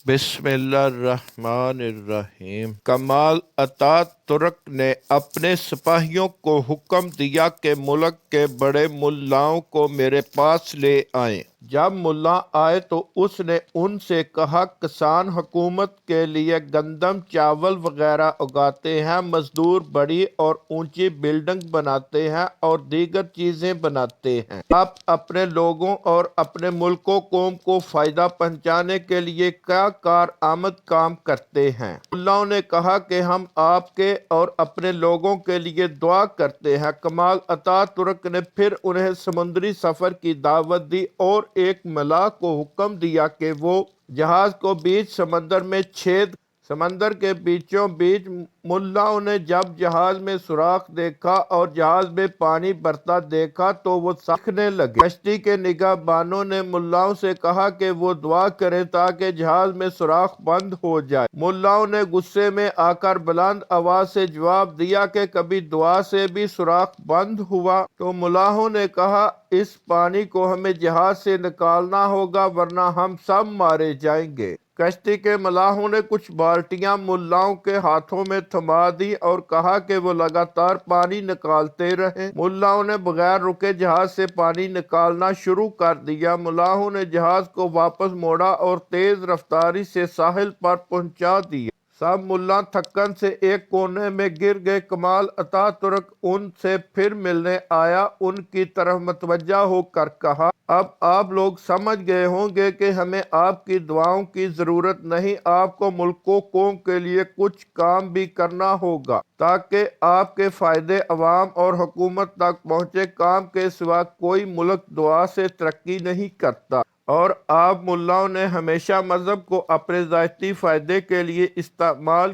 बिस्मिल्लाहिर्रहमानिर्रहीम। Kemal Ataturk ने अपने सिपाहियों को हुक्म दिया कि मुल्क के बड़े मुल्लाओं को मेरे पास ले आएं। जब मुल्ला आए तो उसने उनसे कहा, किसान हुकूमत के लिए गंदम चावल वगैरह उगाते हैं, मजदूर बड़ी और ऊंची बिल्डिंग बनाते हैं और दीगर चीजें बनाते हैं। आप अपने लोगों और अपने मुल्कों कौम को फायदा पहुंचाने के लिए क्या कारआमद काम करते हैं। मुल्लाओं ने कहा कि हम आपके और अपने लोगों के लिए दुआ करते हैं। कमाल अतातुर्क ने फिर उन्हें समुद्री सफर की दावत दी और एक मलाह को हुक्म दिया कि वो जहाज को बीच समंदर में छेद। समंदर के बीचों बीच मुल्लाओं ने जब जहाज में सुराख देखा और जहाज में पानी भरता देखा तो वो सीखने लगे। कश्ती के निगहबानों ने मुल्लाओं से कहा कि वो दुआ करें ताकि जहाज में सुराख बंद हो जाए। मुल्लाओं ने गुस्से में आकर बुलंद आवाज से जवाब दिया कि कभी दुआ से भी सुराख बंद हुआ? तो मुल्लाहों ने कहा, इस पानी को हमें जहाज से निकालना होगा वरना हम सब मारे जाएंगे। कश्ती के मलाहों ने कुछ बाल्टियां मुल्लाओं के हाथों में थमा दी और कहा कि वो लगातार पानी निकालते रहे। मुल्लाओं ने बगैर रुके जहाज से पानी निकालना शुरू कर दिया। मुल्लाहों ने जहाज को वापस मोड़ा और तेज रफ्तारी से साहिल पर पहुंचा दिया। सब मुल्ला थक्कन से एक कोने में गिर गए। कमाल अतातुर्क उनसे फिर मिलने आया, उनकी तरफ मतवज्जा होकर कहा, अब आप लोग समझ गए होंगे कि हमें आपकी दुआओं की जरूरत नहीं, आपको मुल्कों कौम के लिए कुछ काम भी करना होगा ताकि आपके फायदे अवाम और हुकूमत तक पहुँचे। काम के सिवा कोई मुल्क दुआ से तरक्की नहीं करता और आप मुल्लाओं ने हमेशा मजहब को अपने ज़ाती फ़ायदे के लिए इस्तेमाल